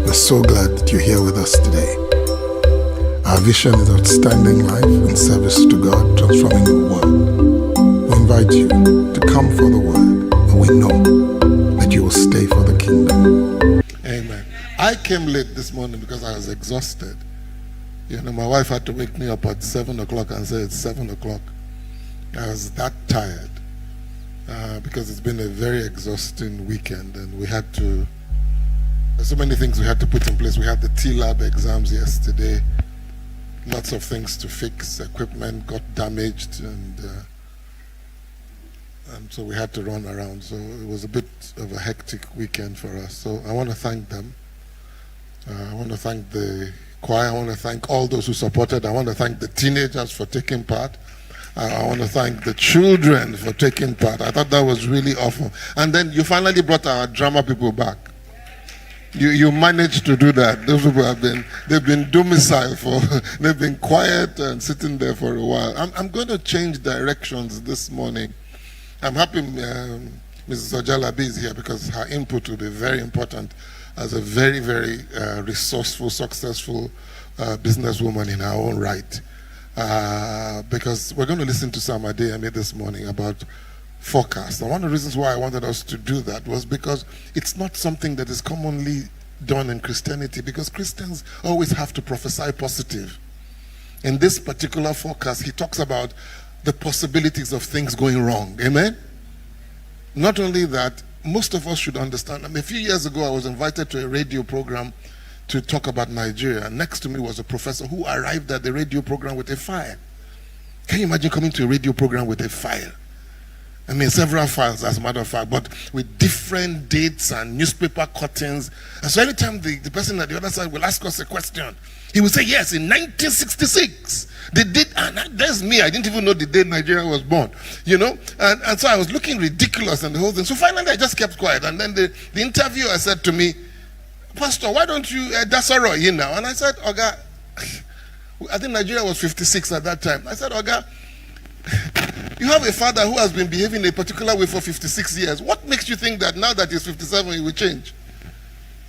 We're so glad that you're here with us today. Our vision is outstanding life and service to God, transforming the world. We invite you to come for the word, and we know that you will stay for the kingdom. Amen. I came late this morning because I was exhausted. You know, my wife had to wake me up at 7 o'clock and say it's 7 o'clock. I was that tired because it's been a very exhausting weekend, and we had to, there's so many things we had to put in place. We had the T-Lab exams yesterday, lots of things to fix, equipment got damaged, and so we had to run around. So it was a bit of a hectic weekend for us. So I want to thank them. I want to thank the choir. I want to thank all those who supported. I want to thank the teenagers for taking part. I want to thank the children for taking part. I thought that was really awful. And then you finally brought our drama people back. You managed to do that. Those people they've been domiciled they've been quiet and sitting there for a while. I'm going to change directions this morning. I'm happy Mrs. Ojalabi is here because her input will be very important as a very, very resourceful, successful businesswoman in her own right. Because we're going to listen to Sam Madojemu this morning about forecast. And one of the reasons why I wanted us to do that was because it's not something that is commonly done in Christianity, because Christians always have to prophesy positive. In this particular forecast, he talks about the possibilities of things going wrong. Amen? Not only that, most of us should understand. I mean, a few years ago, I was invited to a radio program to talk about Nigeria. Next to me was a professor who arrived at the radio program with a file. Can you imagine coming to a radio program with a file? I mean, several files, as a matter of fact, but with different dates and newspaper cuttings. And so anytime the person at the other side will ask us a question, he will say, yes, in 1966, they did, and that's me. I didn't even know the day Nigeria was born, you know? And so I was looking ridiculous and the whole thing. So finally, I just kept quiet. And then the interviewer said to me, Pastor, why don't you, that's all right, you know? And I said, Oga, I think Nigeria was 56 at that time. I said, Oga, you have a father who has been behaving a particular way for 56 years. What makes you think that now that he's 57, he will change?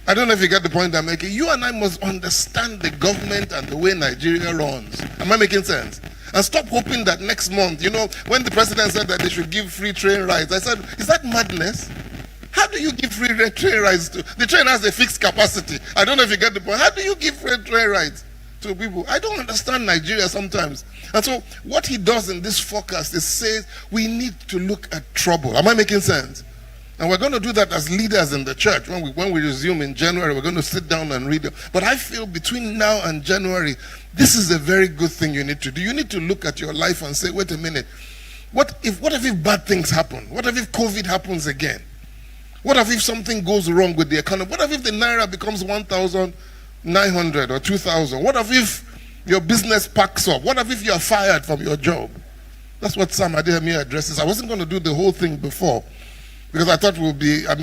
I don't know if you get the point I'm making. You and I must understand the government and the way Nigeria runs. Am I making sense? And stop hoping that next month, you know, when the president said that they should give free train rides, I said, is that madness? How do you give free train rides to? The train has a fixed capacity. I don't know if you get the point. How do you give free train rides to people? I don't understand Nigeria sometimes. And so what he does in this forecast is says we need to look at trouble. Am I making sense? And we're going to do that as leaders in the church. When we resume in January, we're going to sit down and read it. But I feel between now and January, this is a very good thing you need to do. You need to look at your life and say, wait a minute, what if bad things happen? What if COVID happens again? What if something goes wrong with the economy? What if the naira becomes 1,900 or 2,000? What if your business packs up? What if you're fired from your job? That's what Sam Madojemu addresses. I wasn't going to do the whole thing before because I thought we'll be, I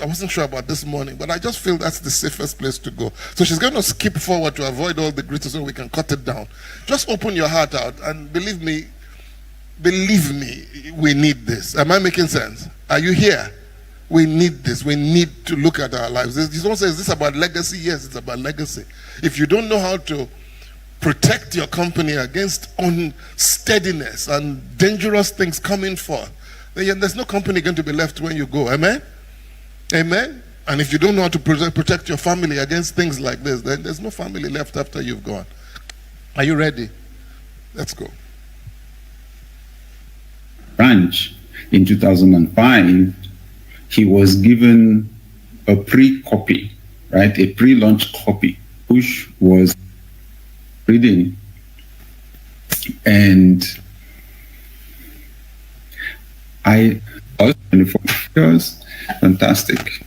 wasn't sure about this morning, but I just feel that's the safest place to go. So she's going to skip forward to avoid all the greetings so we can cut it down. Just open your heart out and believe me, we need this. Am I making sense? Are you here? We need this. We need to look at our lives. Someone says, is this about legacy? Yes, it's about legacy. If you don't know how to protect your company against unsteadiness and dangerous things coming forth, then there's no company going to be left when you go. Amen? Amen? And if you don't know how to protect your family against things like this, then there's no family left after you've gone. Are you ready? Let's go. Branch in 2005, he was given a pre-copy, right? A pre-launch copy, which was reading. And I was 24 years, fantastic.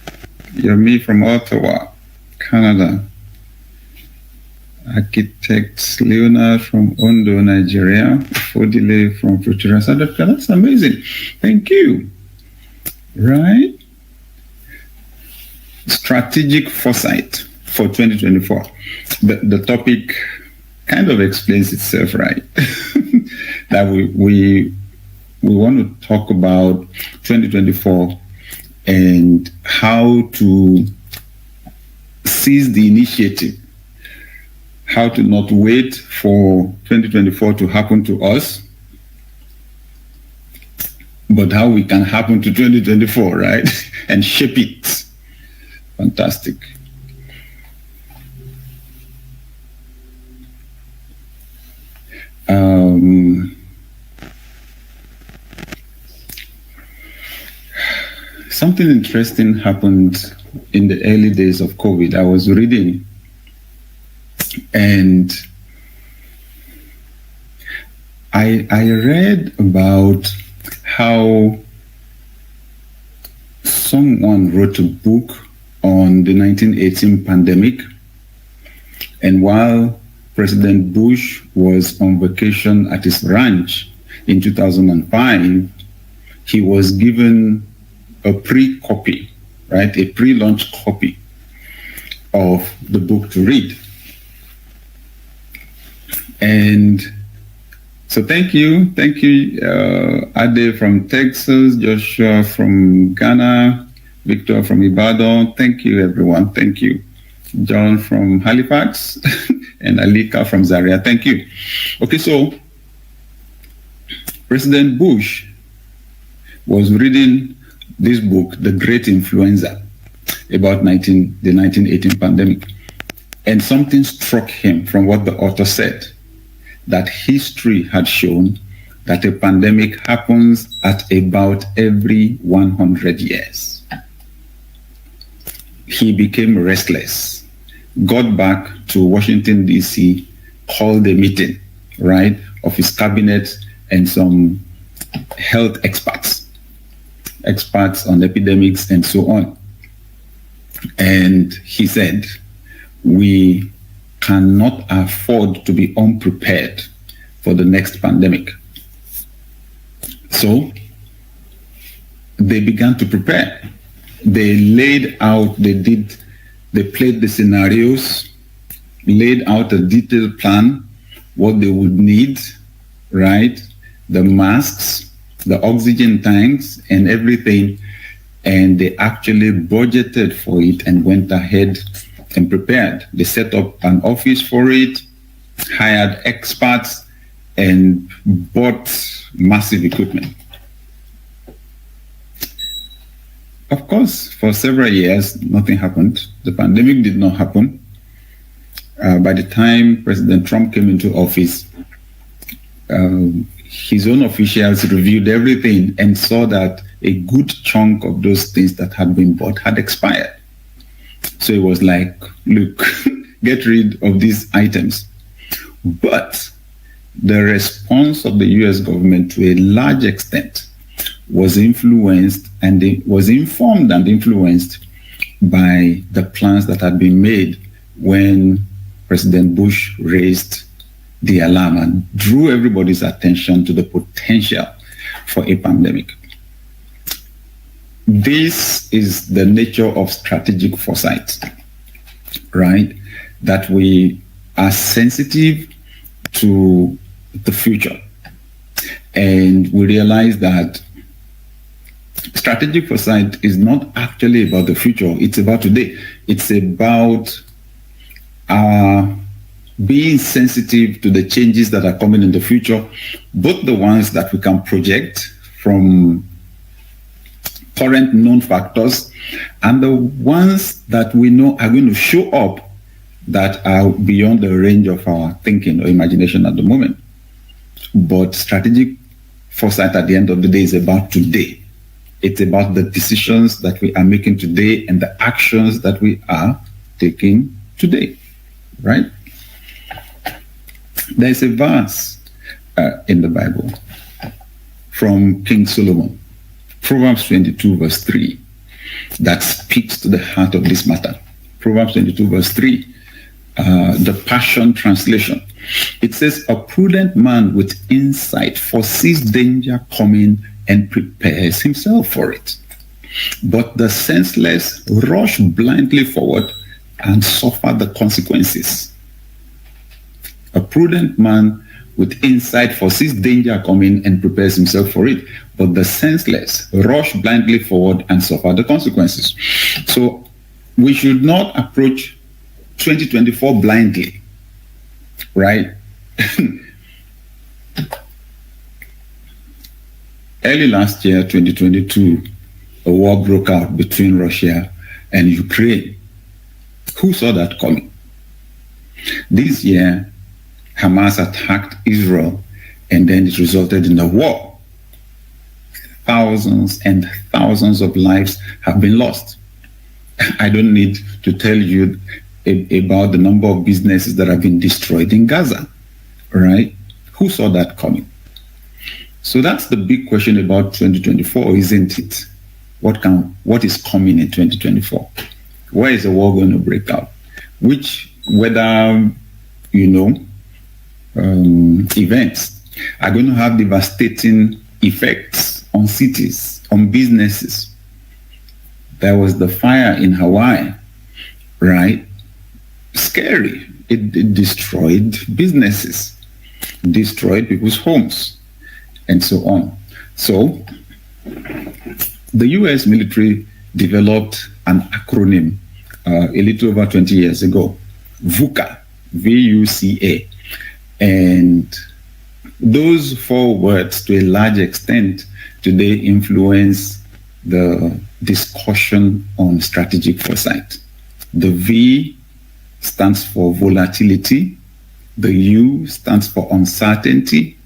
You're me from Ottawa, Canada. Architect Leonard from Ondo, Nigeria. Fodile from Pretoria, South Africa. That's amazing. Thank you. Right? Strategic foresight for 2024. The topic kind of explains itself, right? That we want to talk about 2024 and how to seize the initiative, how to not wait for 2024 to happen to us, but how we can happen to 2024, right? And shape it. Fantastic. Something interesting happened in the early days of COVID. I was reading, and I read about how someone wrote a book on the 1918 pandemic, and while President Bush was on vacation at his ranch in 2005, he was given a pre-copy, right, a pre-launch copy of the book to read. And so thank you, Ade from Texas, Joshua from Ghana, Victor from Ibadan. Thank you, everyone. Thank you. John from Halifax and Alika from Zaria. Thank you. Okay, so President Bush was reading this book, The Great Influenza, about the 1918 pandemic. And something struck him from what the author said, that history had shown that a pandemic happens at about every 100 years. He became restless, got back to Washington, D.C., called a meeting, right, of his cabinet and some health experts on epidemics and so on. And he said, we cannot afford to be unprepared for the next pandemic. So they began to prepare. They laid out, they played the scenarios, laid out a detailed plan, what they would need, right? The masks, the oxygen tanks, and everything. And they actually budgeted for it and went ahead and prepared. They set up an office for it, hired experts, and bought massive equipment. Of course, for several years, nothing happened. The pandemic did not happen. By the time President Trump came into office, his own officials reviewed everything and saw that a good chunk of those things that had been bought had expired. So it was like, look, get rid of these items. But the response of the US government to a large extent was influenced and it was informed and influenced by the plans that had been made when President Bush raised the alarm and drew everybody's attention to the potential for a pandemic. This is the nature of strategic foresight, right? That we are sensitive to the future. And we realize that strategic foresight is not actually about the future, it's about today. It's about being sensitive to the changes that are coming in the future, both the ones that we can project from current known factors and the ones that we know are going to show up that are beyond the range of our thinking or imagination at the moment. But strategic foresight at the end of the day is about today. It's about the decisions that we are making today and the actions that we are taking today, right? There's a verse in the Bible from King Solomon, Proverbs 22 verse 3, that speaks to the heart of this matter. Proverbs 22 verse 3, the Passion Translation. It says, a prudent man with insight foresees danger coming and prepares himself for it. But the senseless rush blindly forward and suffer the consequences. A prudent man with insight foresees danger coming and prepares himself for it. But the senseless rush blindly forward and suffer the consequences. So we should not approach 2024 blindly, right? Early last year, 2022, a war broke out between Russia and Ukraine. Who saw that coming? This year, Hamas attacked Israel, and then it resulted in a war. Thousands and thousands of lives have been lost. I don't need to tell you about the number of businesses that have been destroyed in Gaza, right? Who saw that coming? So that's the big question about 2024, isn't it? What is coming in 2024? Where is the war going to break out? Whether events are going to have devastating effects on cities, on businesses. There was the fire in Hawaii, right? Scary. It destroyed businesses, destroyed people's homes, and so on. So the US military developed an acronym a little over 20 years ago, VUCA, V-U-C-A. And those 4 words, to a large extent, today influence the discussion on strategic foresight. The V stands for volatility, the U stands for uncertainty,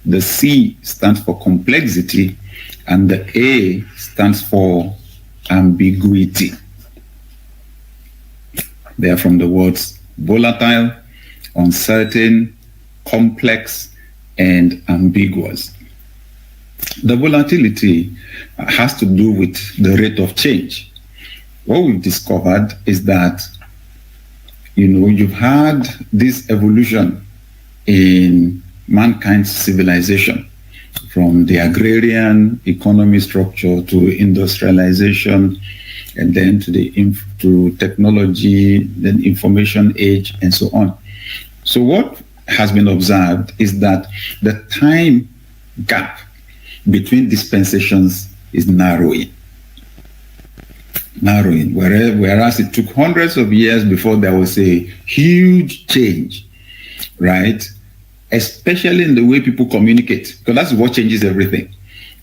the C stands for complexity, and the A stands for ambiguity. They are from the words volatile, uncertain, complex, and ambiguous. The volatility has to do with the rate of change. What we've discovered is that, you've had this evolution in mankind's civilization, from the agrarian economy structure to industrialization, and then to technology, then information age, and so on. So what has been observed is that the time gap between dispensations is narrowing, whereas it took hundreds of years before there was a huge change, right? Especially in the way people communicate, because that's what changes everything.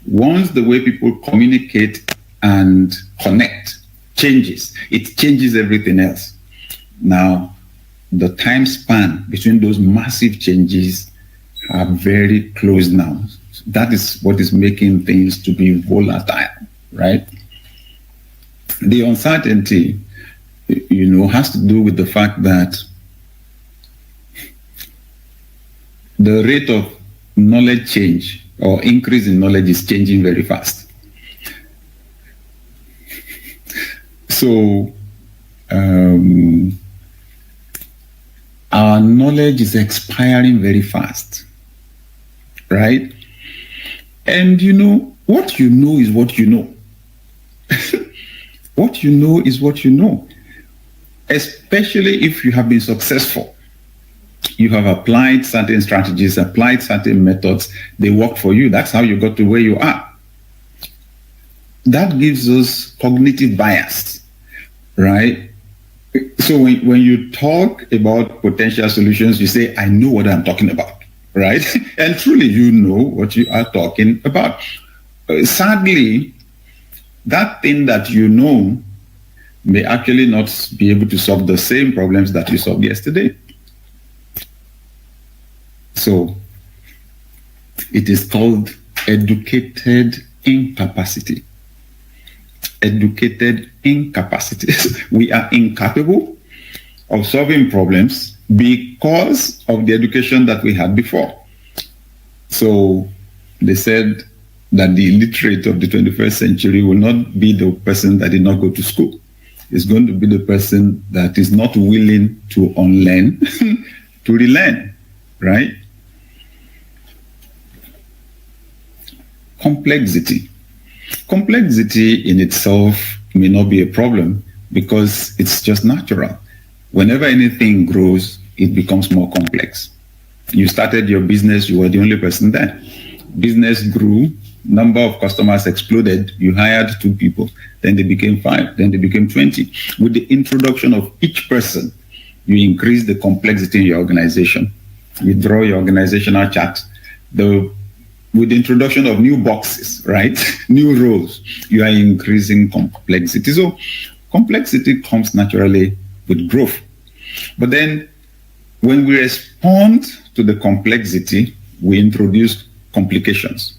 Once the way people communicate and connect changes, it changes everything else. Now, the time span between those massive changes are very close now. That is what is making things to be volatile, right? The uncertainty, has to do with the fact that the rate of knowledge change or increase in knowledge is changing very fast. So our knowledge is expiring very fast, right? And what you know is what you know. What you know is what you know. Especially if you have been successful. You have applied certain strategies, applied certain methods, they work for you. That's how you got to where you are. That gives us cognitive bias, right? So when you talk about potential solutions, you say, I know what I'm talking about, right? And truly, you know what you are talking about. Sadly, that thing that you know may actually not be able to solve the same problems that you solved yesterday. So it is called educated incapacity. Educated incapacity. We are incapable of solving problems because of the education that we had before. So they said that the illiterate of the 21st century will not be the person that did not go to school. It's going to be the person that is not willing to unlearn, to relearn, right? Complexity. Complexity in itself may not be a problem because it's just natural. Whenever anything grows, it becomes more complex. You started your business, you were the only person there. Business grew, number of customers exploded, you hired 2 people, then they became 5, then they became 20. With the introduction of each person, you increase the complexity in your organization. You draw your organizational chart. With the introduction of new boxes, right? New roles, you are increasing complexity. So complexity comes naturally with growth. But then when we respond to the complexity, we introduce complications,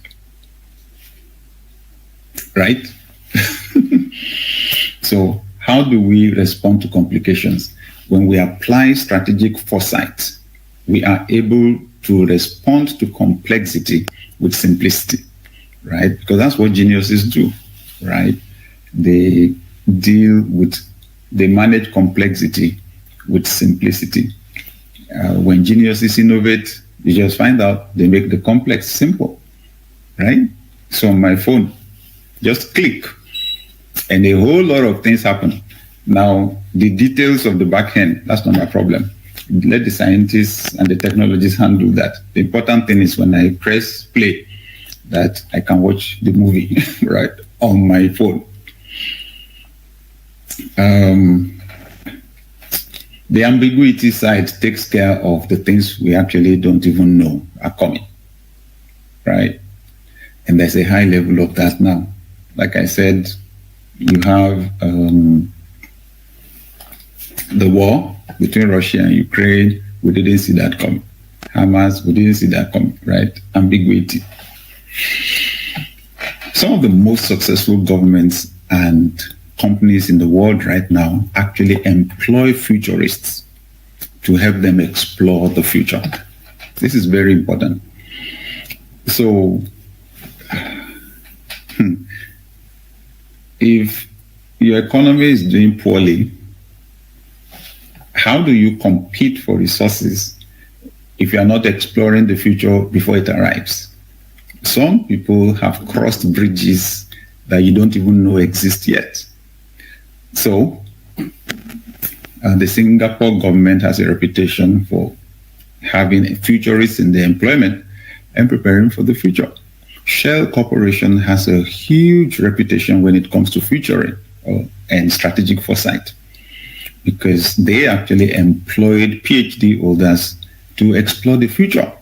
right? So how do we respond to complications? When we apply strategic foresight, we are able to respond to complexity with simplicity, right? Because that's what geniuses do, right? They manage complexity with simplicity. When geniuses innovate, you just find out they make the complex simple, right? So on my phone, just click, and a whole lot of things happen. Now, the details of the back end, that's not my problem. Let the scientists and the technologists handle that. The important thing is when I press play, that I can watch the movie, right, on my phone. The ambiguity side takes care of the things we actually don't even know are coming, right? And there's a high level of that now. Like I said, you have the war between Russia and Ukraine. We didn't see that coming. Hamas, we didn't see that coming, right? Ambiguity. Some of the most successful governments and companies in the world right now actually employ futurists to help them explore the future. This is very important. So, if your economy is doing poorly, how do you compete for resources if you are not exploring the future before it arrives? Some people have crossed bridges that you don't even know exist yet. So, the Singapore government has a reputation for having futurists in their employment and preparing for the future. Shell Corporation has a huge reputation when it comes to futuring and strategic foresight, because they actually employed PhD holders to explore the future,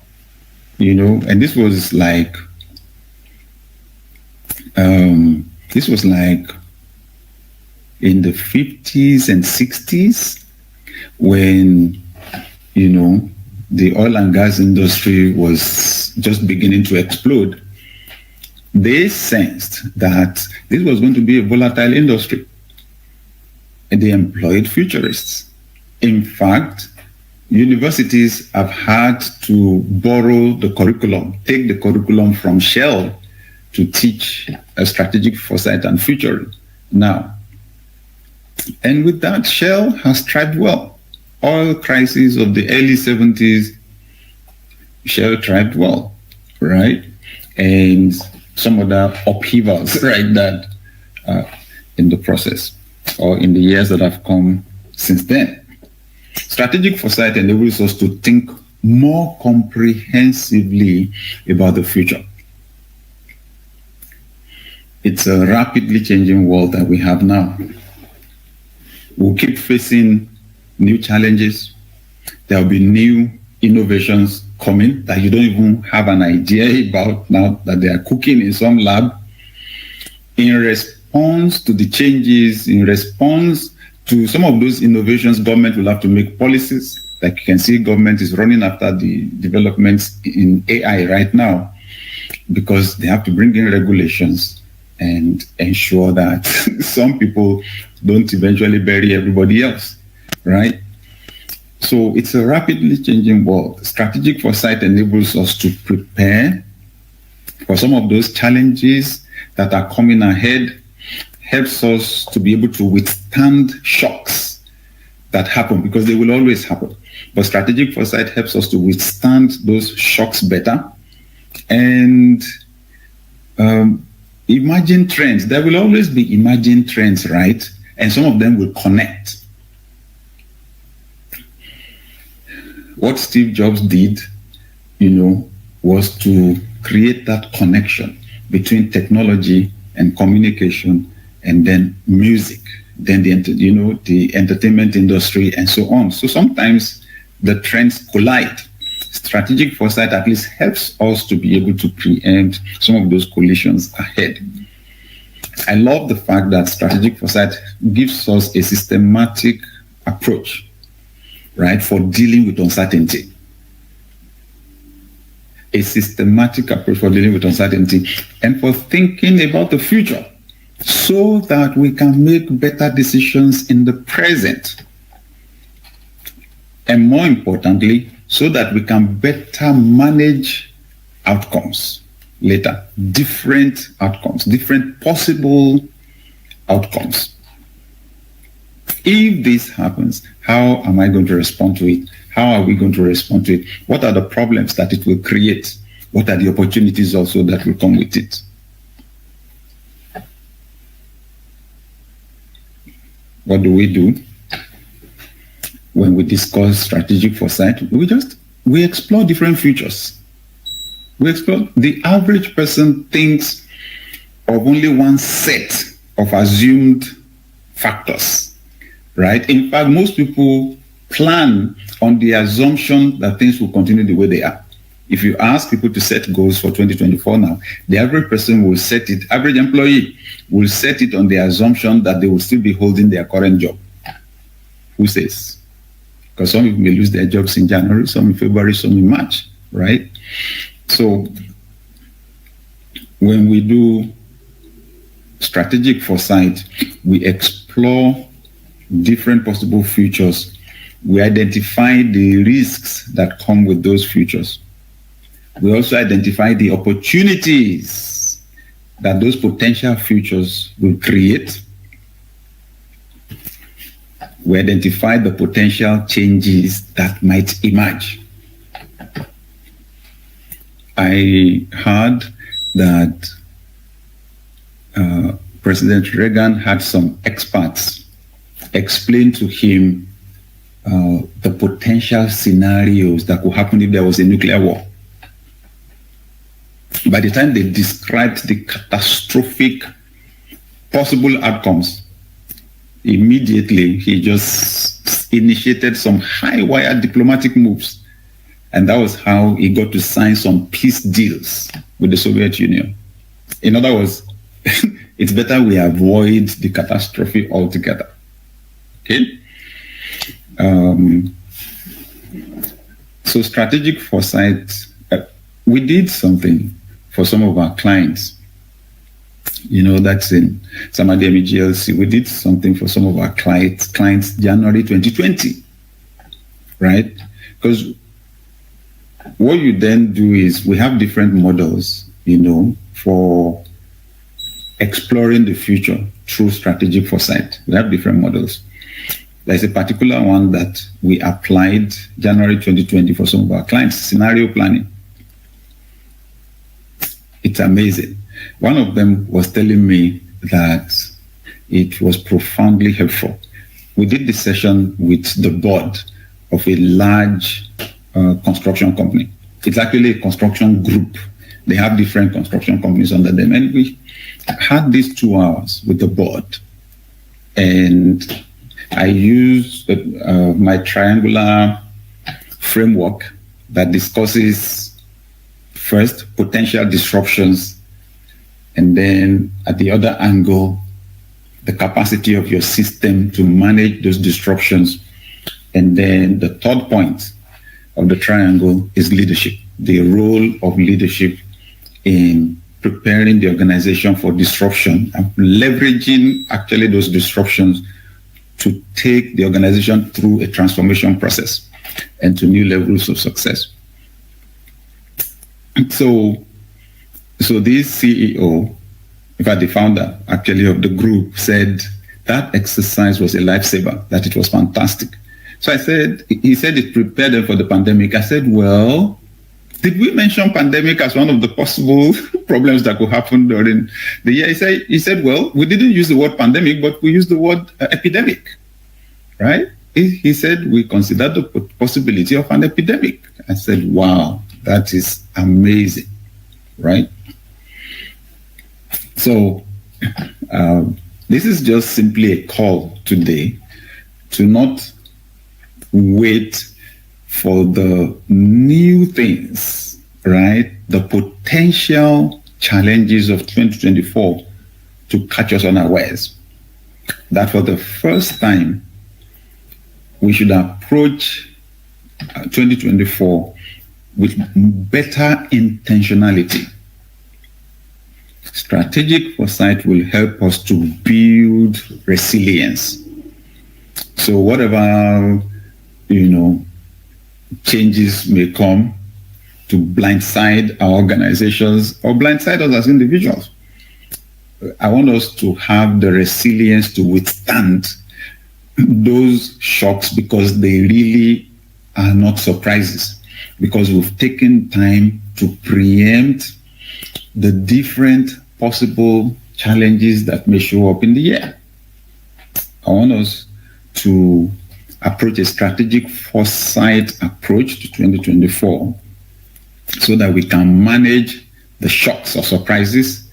and this was like in the 50s and 60s when, the oil and gas industry was just beginning to explode. They sensed that this was going to be a volatile industry, and they employed futurists. In fact, universities have had to borrow the curriculum, take the curriculum from Shell to teach a strategic foresight and futuring now. And with that, Shell has thrived well. Oil crisis of the early 70s, Shell thrived well, right? And some other upheavals, right, that in the process or in the years that have come since then. Strategic foresight enables us to think more comprehensively about the future. It's a rapidly changing world that we have now. We'll keep facing new challenges. There'll be new innovations coming that you don't even have an idea about now that they are cooking in some lab. In response to the changes, in response to some of those innovations, government will have to make policies. Like you can see, government is running after the developments in AI right now because they have to bring in regulations and ensure that some people don't eventually bury everybody else, right? So it's a rapidly changing world. Strategic foresight enables us to prepare for some of those challenges that are coming ahead, helps us to be able to withstand shocks that happen, because they will always happen. But strategic foresight helps us to withstand those shocks better and imagine trends. There will always be emerging trends, right? And some of them will connect. What Steve Jobs did, was to create that connection between technology and communication and then music. then the entertainment industry, and so on. So sometimes the trends collide. Strategic foresight at least helps us to be able to preempt some of those collisions ahead. I love the fact that strategic foresight gives us a systematic approach, right, for dealing with uncertainty. A systematic approach for dealing with uncertainty and for thinking about the future so that we can make better decisions in the present. And more importantly, so that we can better manage outcomes later, different outcomes, different possible outcomes. If this happens, how am I going to respond to it? How are we going to respond to it? What are the problems that it will create? What are the opportunities also that will come with it? What do we do when we discuss strategic foresight? We explore different futures. We explore. The average person thinks of only one set of assumed factors, right? In fact, most people plan on the assumption that things will continue the way they are. If you ask people to set goals for 2024 now, the average person will set it, average employee will set it on the assumption that they will still be holding their current job. Who says? Because some people may lose their jobs in January, some in February, some in March, right? So when we do strategic foresight, we explore different possible futures. We identify the risks that come with those futures. We also identify the opportunities that those potential futures will create. We identify the potential changes that might emerge. I heard that President Reagan had some experts explain to him the potential scenarios that could happen if there was a nuclear war. By the time they described the catastrophic possible outcomes, immediately he just initiated some high-wire diplomatic moves. And that was how he got to sign some peace deals with the Soviet Union. In other words, it's better we avoid the catastrophe altogether. Okay? So strategic foresight, we did something for some of our clients. You know, that's in Madojemu GLC. We did something for some of our clients January 2020, right? Because what you then do is we have different models, you know, for exploring the future through strategic foresight. We have different models. There's a particular one that we applied January 2020 for some of our clients, scenario planning. It's amazing. One of them was telling me that it was profoundly helpful. We did this session with the board of a large construction company. It's actually a construction group. They have different construction companies under them. And we had these 2 hours with the board. And I used my triangular framework that discusses first potential disruptions, and then at the other angle, the capacity of your system to manage those disruptions. And then the third point of the triangle is leadership, the role of leadership in preparing the organization for disruption and leveraging actually those disruptions to take the organization through a transformation process and to new levels of success. So this CEO, in fact, the founder actually of the group, said that exercise was a lifesaver, that it was fantastic. So he said it prepared them for the pandemic. I said, well, did we mention pandemic as one of the possible problems that could happen during the year? He said, well, we didn't use the word pandemic, but we used the word epidemic, right? He said, we considered the possibility of an epidemic. I said, wow, that is amazing, right? So This is just simply a call today to not wait for the new things, right? The potential challenges of 2024 to catch us unawares. That for the first time, we should approach 2024 with better intentionality. Strategic foresight will help us to build resilience. So whatever, changes may come to blindside our organizations or blindside us as individuals, I want us to have the resilience to withstand those shocks, because they really are not surprises, because we've taken time to preempt the different possible challenges that may show up in the year. I want us to approach a strategic foresight approach to 2024 so that we can manage the shocks or surprises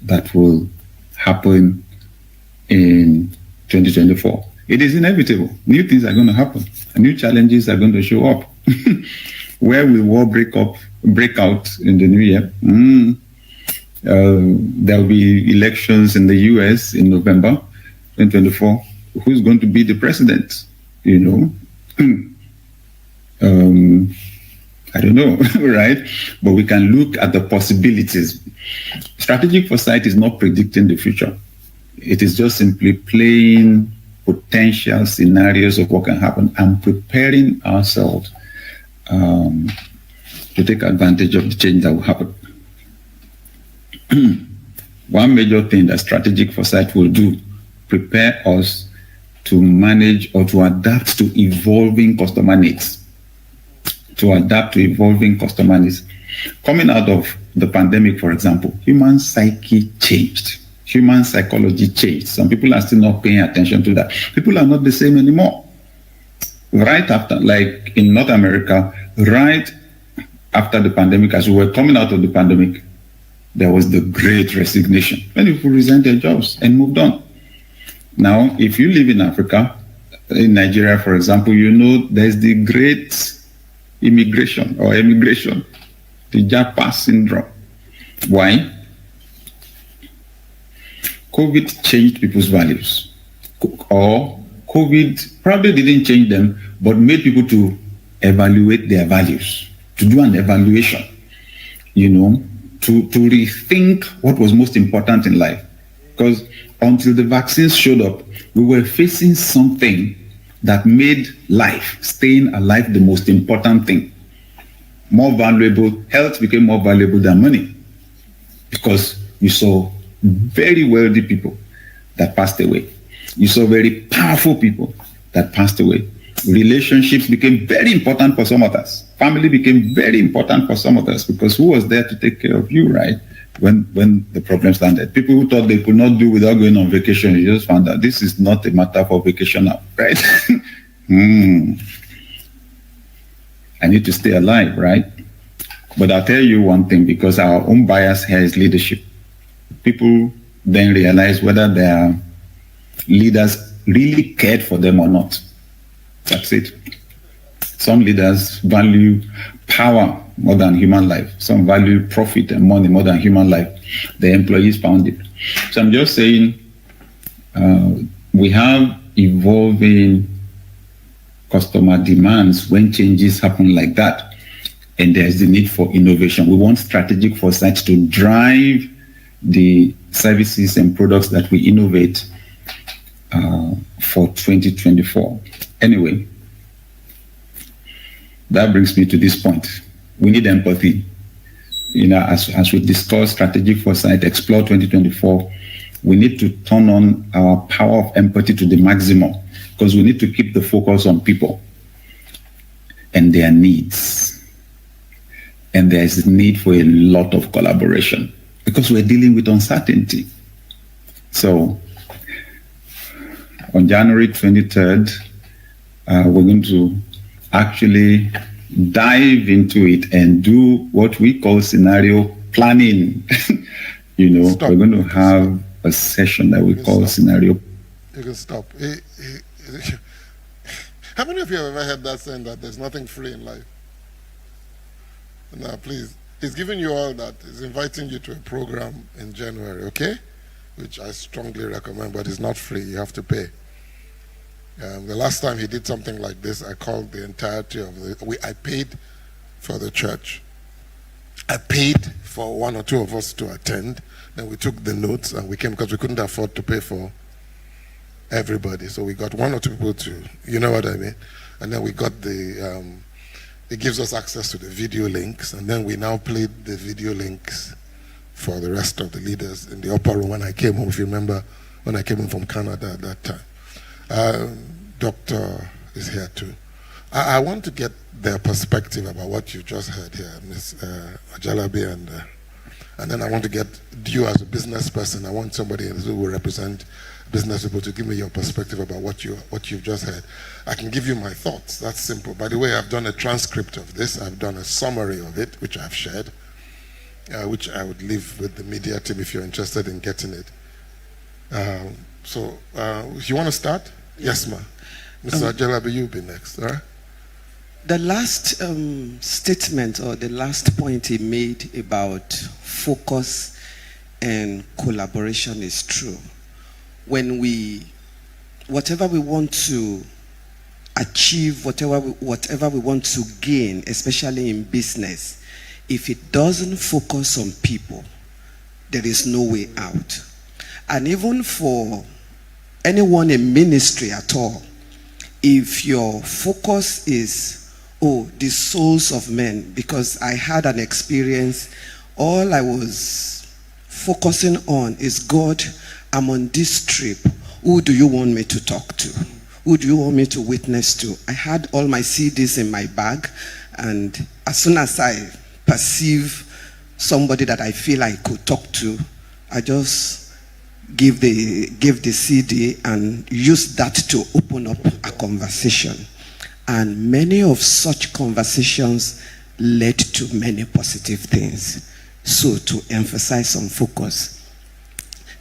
that will happen in 2024. It is inevitable. New things are going to happen. New challenges are going to show up. Where will war break out in the new year? There will be elections in the US in November 2024. Who's going to be the president? I don't know, right? But we can look at the possibilities. Strategic foresight is not predicting the future. It is just simply playing potential scenarios of what can happen and preparing ourselves to take advantage of the change that will happen. One major thing that strategic foresight will do, prepare us to manage or to adapt to evolving customer needs. Coming out of the pandemic, for example, human psyche changed. Human psychology changed. Some people are still not paying attention to that. People are not the same anymore. Right after, like in North America, right after the pandemic, as we were coming out of the pandemic, there was the great resignation. Many people resigned their jobs and moved on. Now, if you live in Africa, in Nigeria, for example, there's the great emigration, the Japa syndrome. Why? COVID changed people's values. Or COVID probably didn't change them, but made people to evaluate their values, to do an evaluation, to rethink what was most important in life. Because until the vaccines showed up, we were facing something that made life, staying alive, the most important thing. More valuable, health became more valuable than money, because you saw very wealthy people that passed away. You saw very powerful people that passed away. Relationships became very important for some of us. Family became very important for some of us, because who was there to take care of you, right? When the problems landed. People who thought they could not do without going on vacation, you just found out this is not a matter for vacation now, right? I need to stay alive, right? But I'll tell you one thing, because our own bias here is leadership. People then realize whether their leaders really cared for them or not. That's it. Some leaders value power more than human life. Some value profit and money more than human life. The employees found it. So I'm just saying, we have evolving customer demands when changes happen like that. And there's the need for innovation. We want strategic foresight to drive the services and products that we innovate for 2024. Anyway, that brings me to this point. We need empathy. As we discuss strategic foresight, explore 2024, we need to turn on our power of empathy to the maximum, because we need to keep the focus on people and their needs. And there's need for a lot of collaboration, because we're dealing with uncertainty. So on January 23rd, we're going to actually dive into it and do what we call scenario planning. We're going to have a session that we call scenario. You can stop. How many of you have ever heard that saying that there's nothing free in life? Now, please. He's giving you all that. He's inviting you to a program in January, okay? Which I strongly recommend, but it's not free. You have to pay. The last time he did something like this, I called the entirety of I paid for the church. I paid for one or two of us to attend. Then we took the notes and we came because we couldn't afford to pay for everybody. So we got one or two people to, you know what I mean? And then we got it gives us access to the video links. And then we now played the video links for the rest of the leaders in the upper room when I came home, if you remember, when I came home from Canada at that time. Doctor is here too. I want to get their perspective about what you just heard here, Ms. Ajalabi, and then I want to get you as a business person. I want somebody who will represent business people to give me your perspective about what you've just heard. I can give you my thoughts. That's simple. By the way, I've done a transcript of this. I've done a summary of it, which I've shared, which I would leave with the media team if you're interested in getting it. So, you want to start? Yes, ma'am. Mr. Ajalabi, you'll be next, all right? The last statement or the last point he made about focus and collaboration is true. When whatever we want to achieve, whatever we want to gain, especially in business, if it doesn't focus on people, there is no way out. And even for anyone in ministry at all, if your focus is, the souls of men, because I had an experience, all I was focusing on is, God, I'm on this trip. Who do you want me to talk to? Who do you want me to witness to? I had all my CDs in my bag, and as soon as I perceive somebody that I feel I could talk to, I just give the CD and use that to open up a conversation. And many of such conversations led to many positive things. So to emphasize on focus.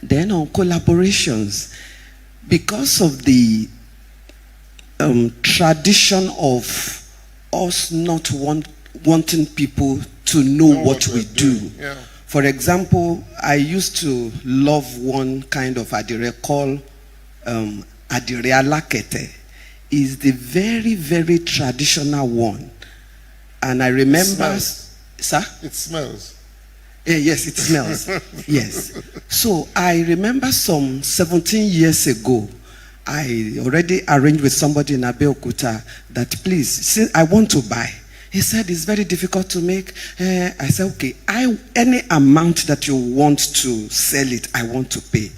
Then on collaborations, because of the tradition of us not wanting people to know what we do. Yeah. For example, I used to love one kind of adire called adire alakete. Is the very, very traditional one. And I remember... Sir? It smells. Yes, it smells. Yes. So I remember some 17 years ago, I already arranged with somebody in Abeokuta that, please, since I want to buy. He said it's very difficult to make. I said, okay, any amount that you want to sell it, I want to pay.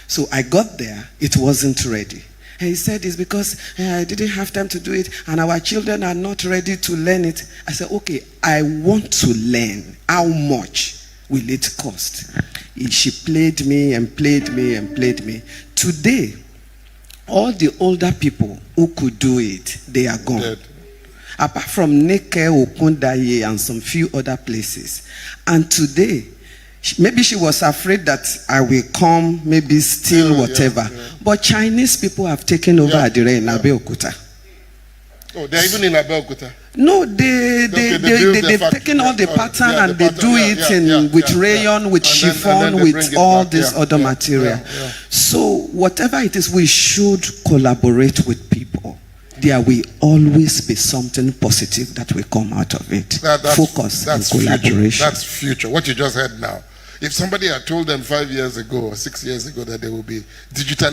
So I got there, it wasn't ready. And he said it's because I didn't have time to do it and our children are not ready to learn it. I said, okay, I want to learn. How much will it cost? She played me and played me and played me. Today, all the older people who could do it, they are gone. Dead. Apart from Neke, Okundaye, and some few other places. And today, maybe she was afraid that I will come, maybe steal whatever. Yeah. But Chinese people have taken over Adire in Abeokuta. Oh, they're even in Abeokuta? No, they've taken all the pattern and they do it with rayon, with chiffon, with all this other material. So whatever it is, we should collaborate with people. There will always be something positive that will come out of it. Focus and collaboration. Future. That's future. What you just heard now. If somebody had told them 5 years ago or 6 years ago that they will be digitally